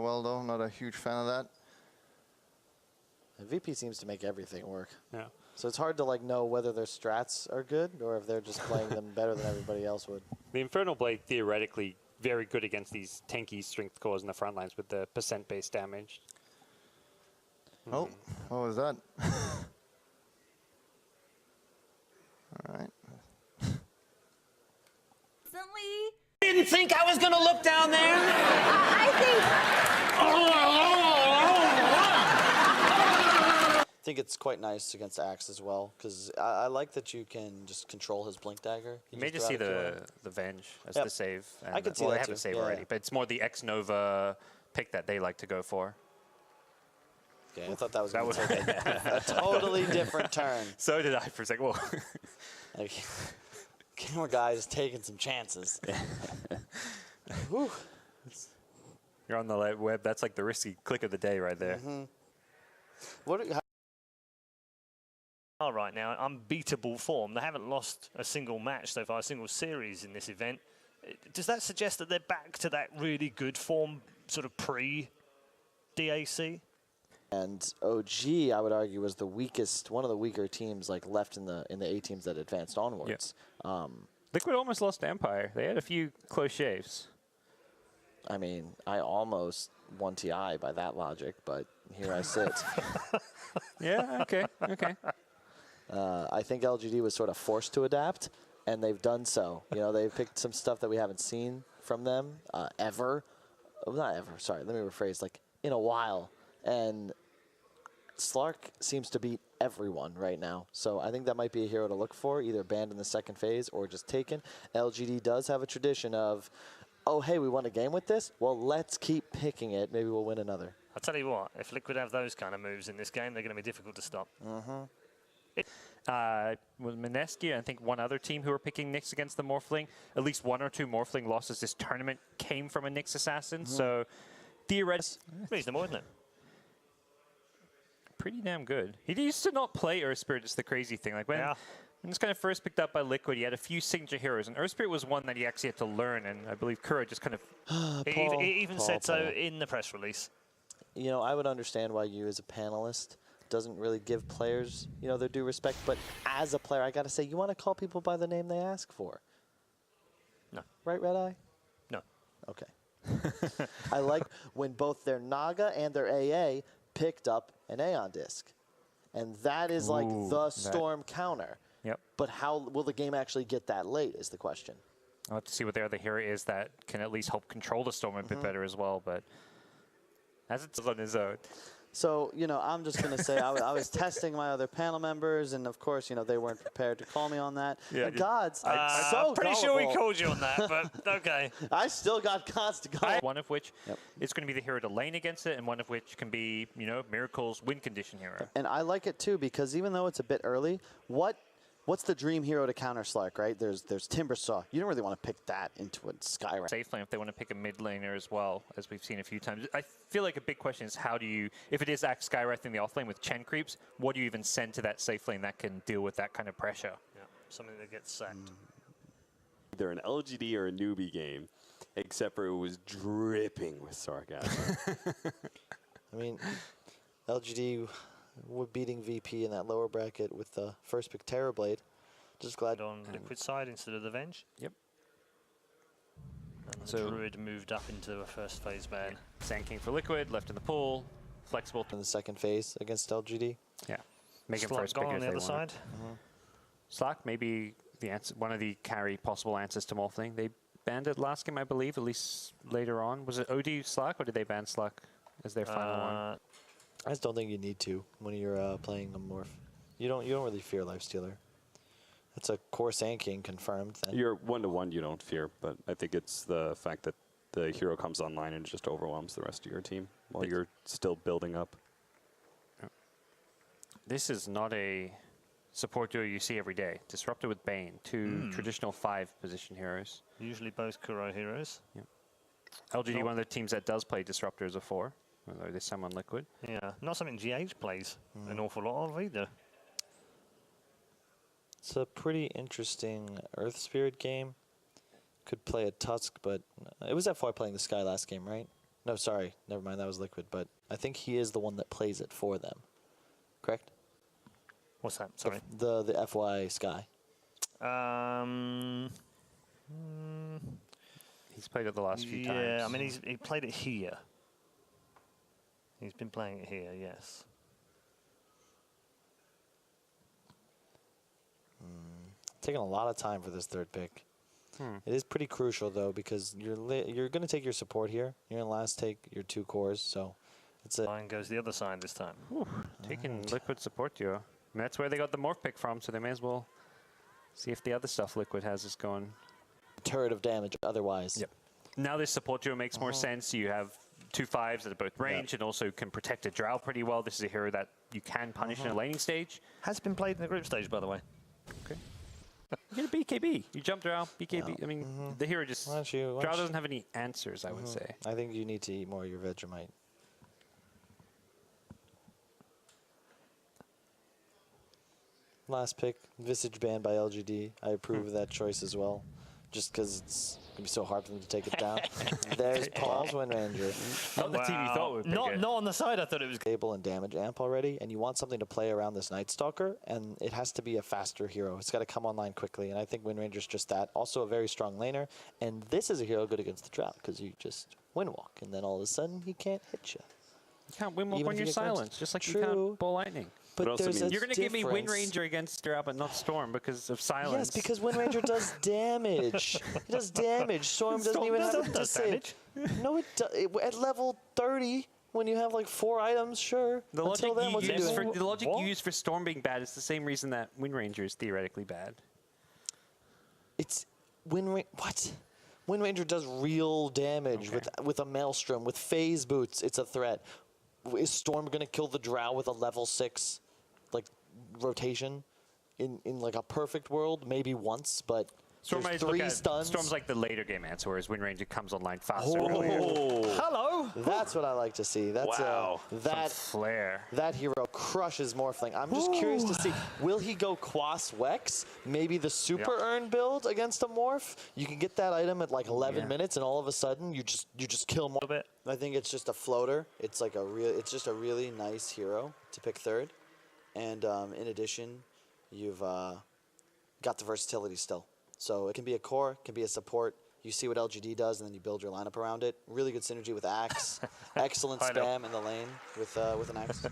that well, though. Not a huge fan of that. VP seems to make everything work. Yeah. So it's hard to like know whether their strats are good or if they're just playing them better than everybody else would. The Infernal Blade theoretically very good against these tanky strength cores in the front lines with the percent-based damage. Oh, what was that? All right. Didn't think I was going to look down there. I think it's quite nice against Axe as well, because I like that you can just control his Blink Dagger. You may just see the Venge as the save. And I can see well, that they have too. a save already, but it's more the X-Nova pick that they like to go for. Okay, I thought that was going to take a totally different turn. So did I for a second. Whoa. Like, camera guy is taking some chances. Whew. You're on the web. That's like the risky click of the day right there. Right now, unbeatable form. They haven't lost a single match so far, a single series in this event. Does that suggest that they're back to that really good form, sort of pre-DAC? And OG, I would argue, was the weakest, one of the weaker teams like left in the A teams that advanced onwards. Yeah. Liquid almost lost to Empire. They had a few close shaves. I mean, I almost won TI by that logic, but here I sit. Yeah. Okay. Okay. I think LGD was sort of forced to adapt, and they've done so. You know, they've picked some stuff that we haven't seen from them ever. Not ever, sorry, let me rephrase, like in a while. And Slark seems to beat everyone right now. So I think that might be a hero to look for, either banned in the second phase or just taken. LGD does have a tradition of, oh, hey, we won a game with this? Well, let's keep picking it. Maybe we'll win another. I'll tell you what, if Liquid have those kind of moves in this game, they're going to be difficult to stop. With Mineski, I think one other team who were picking Nyx against the Morphling, at least one or two Morphling losses this tournament came from a Nyx assassin. So theoretically, Reasonable, isn't it? pretty damn good. He used to not play Earth Spirit, it's the crazy thing. Like when it's kind of first picked up by Liquid, he had a few signature heroes, and Earth Spirit was one that he actually had to learn, and I believe Kura just kind of... He even said so in the press release. You know, I would understand why you as a panelist doesn't really give players, you know, their due respect, but as a player, I got to say, you want to call people by the name they ask for. No. Right, Red Eye? No. Okay. I like when both their Naga and their AA picked up an Aeon disc. And that is like the Storm counter. Yep. But how will the game actually get that late is the question. I'll have to see what the other hero is that can at least help control the Storm a bit better as well, but as it's on his own. So, you know, I'm just going to say I was testing my other panel members, and of course, you know, they weren't prepared to call me on that. Yeah, and Gods, I'm so I'm pretty sure we called you on that, but okay. I still got Gods to go. One of which is going to be the hero to lane against it, and one of which can be, you know, Miracle's win condition hero. And I like it too, because even though it's a bit early, what's the dream hero to counter Slark, right? There's Timbersaw. You don't really want to pick that into a Skywrath. Safe lane if they want to pick a mid laner as well, as we've seen a few times. I feel like a big question is how do you, if it is Axe Skywrath in the off lane with Chen creeps, what do you even send to that safe lane that can deal with that kind of pressure? Yeah, something that gets sacked. Either an LGD or a newbie game, except for it was dripping with sarcasm. I mean, LGD beating VP in that lower bracket with the first pick Terrorblade. Just glad on Liquid side instead of the Venge. Yep. And the Druid moved up into a first phase ban. Sand King for Liquid, left in the pool, flexible. in the second phase against LGD. Yeah. Make him Slot first pick gone if on the they other want. side. Slack, maybe the answer, one of the carry possible answers to Morphling. They banned it last game, I believe, at least later on. Was it OD Slack, or did they ban Slack as their final one? I just don't think you need to when you're playing a morph. You don't really fear Lifestealer. That's a core Sand King confirmed. Then. You're 1-to-1, you don't fear, but I think it's the fact that the hero comes online and just overwhelms the rest of your team while you're still building up. This is not a support duo you see every day. Disruptor with Bane, two traditional 5-position heroes. Usually both Kuro heroes. Yep. LGD, one of the teams that does play Disruptor as a 4, although there's some on Liquid. Yeah, not something GH plays an awful lot of either. It's a pretty interesting Earth Spirit game. Could play a Tusk, but it was F4 playing the Sky last game, right? No, sorry, never mind. That was Liquid. But I think he is the one that plays it for them. Correct? What's that? Sorry. The FY Sky. He's played it the last few times. Yeah, I mean, he played it here. He's been playing it here, yes. Taking a lot of time for this third pick. It is pretty crucial though, because you're going to take your support here. You're going to last take your 2 cores, so it's a Line goes the other side this time. Taking Liquid support duo. I mean, that's where they got the morph pick from, so they may as well see if the other stuff Liquid has is going. turret of damage otherwise. Yep. Now this support duo makes more sense. You have 2 5s that are both range and also can protect a Drow pretty well. This is a hero that you can punish in a laning stage. Has been played in the group stage, by the way. Okay. You get a BKB. You jump Drow, BKB. I mean, the hero just... Drow doesn't have any answers, I would say. I think you need to eat more of your Vegemite. Last pick, Visage banned by LGD. I approve of that choice as well, just because it's going to be so hard for them to take it down. There's Paul's Wind Ranger. Not the team you thought would pick Not it. on the side I thought it was. Able and damage amp already, and you want something to play around this Night Stalker, and it has to be a faster hero. It's got to come online quickly, and I think Wind Ranger's just that. Also a very strong laner, and this is a hero good against the Drought, because you just wind walk, and then all of a sudden he can't hit you. You can't win Even when if you're you get silenced, just like you True. can't Ball Lightning. But also there's means- a You're going to give me Wind difference. Ranger against Drow, but not Storm because of silence. Yes, because Wind Ranger does damage. It does damage. Storm doesn't Storm even have doesn't to do save. damage. No, it does. At level 30, when you have like 4 items, sure. The logic, Until then, what's you it use doing? for, the logic What? you use for Storm being bad is the same reason that Wind Ranger is theoretically bad. It's what? Wind Ranger does real damage with a Maelstrom, with phase boots. It's a threat. Is Storm gonna kill the Drow with a level 6, like rotation? In like a perfect world, maybe once, but Storm there's might look 3 at- stuns. Storm's like the later game answer, whereas Wind Ranger comes online faster. Hello. That's what I like to see. That's Wow. that Flare. that hero crushes Morphling. I'm just curious to see, will he go Quas Wex? Maybe the super earn build against a Morph? You can get that item at like 11 minutes, and all of a sudden you just kill more. bit. I think it's just a floater. It's like it's just a really nice hero to pick third, and in addition, you've got the versatility still. So it can be a core, it can be a support. You see what LGD does, and then you build your lineup around it. Really good synergy with Axe. Excellent I know. spam in the lane with an Axe.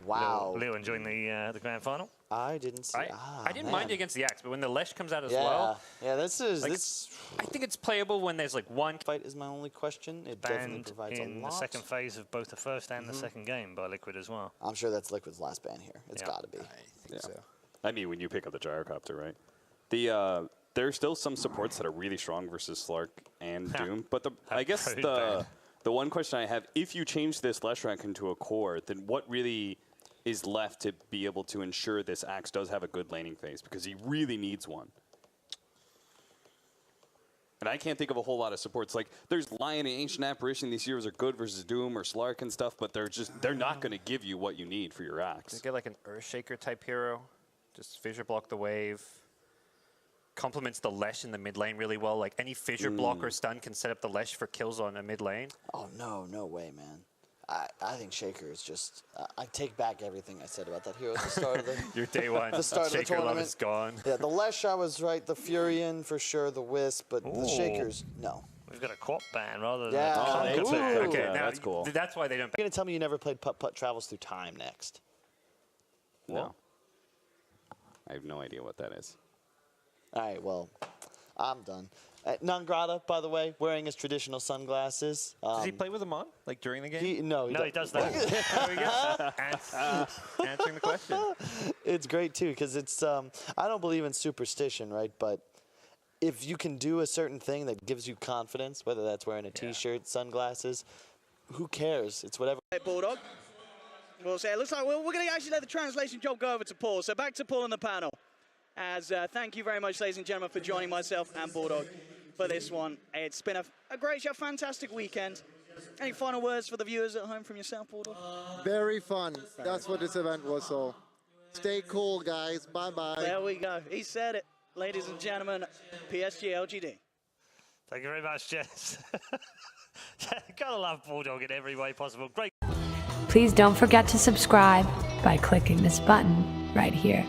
Wow. Leo enjoying the grand final. I didn't see. I didn't mind it against the Axe, but when the Lesh comes out as Yeah, well, yeah. This is like, this I think it's playable when there's like one. fight is my only question. It definitely Banned provides in a lot. the second phase of both the first and the second game by Liquid as well. I'm sure that's Liquid's last ban here. It's Yeah. got to be. I think so. I mean, when you pick up the gyrocopter, right? There are still some supports that are really strong versus Slark and Doom. But I guess Very bad. the one question I have, if you change this Leshrac into a core, then what really is left to be able to ensure this Axe does have a good laning phase? Because he really needs one. And I can't think of a whole lot of supports. Like, there's Lion and Ancient Apparition. These heroes are good versus Doom or Slark and stuff, but they're not going to give you what you need for your Axe. Get like an Earthshaker type hero, just fissure block the wave. Complements the Lesh in the mid lane really well. Like any fissure block or stun can set up the Lesh for kills on a mid lane. Oh no way, man. I think Shaker is just. I take back everything I said about that hero at the start of the. Your day one The start of the Shaker love tournament. is gone. Yeah, the Lesh I was right. The Furion for sure. The Wisp, but the Shakers no. We've got a quap ban rather than Yeah. a conquer Ooh. ban. Okay, Yeah, now that's cool. That's why they don't. You're gonna tell me you never played Putt Putt Travels Through Time next? No. I have no idea what that is. All right, well, I'm done. Nangrata, by the way, wearing his traditional sunglasses. Does he play with them on, like during the game? No, No, he does that. There we go. Answering the question. It's great too because it's. I don't believe in superstition, right? But if you can do a certain thing that gives you confidence, whether that's wearing a T-shirt, sunglasses, who cares? It's whatever. Hey, Bulldog. Well, so it looks like we're going to actually let the translation job go over to Paul. So back to Paul on the panel. As thank you very much, ladies and gentlemen, for joining myself and Bulldog for this one. It's been a great show, fantastic weekend. Any final words for the viewers at home from yourself, Bulldog? Very fun. That's what this event was. So stay cool, guys. Bye-bye. There we go. He said it. Ladies and gentlemen, PSG LGD. Thank you very much, Jess. Yeah, gotta love Bulldog in every way possible. Great. Please don't forget to subscribe by clicking this button right here.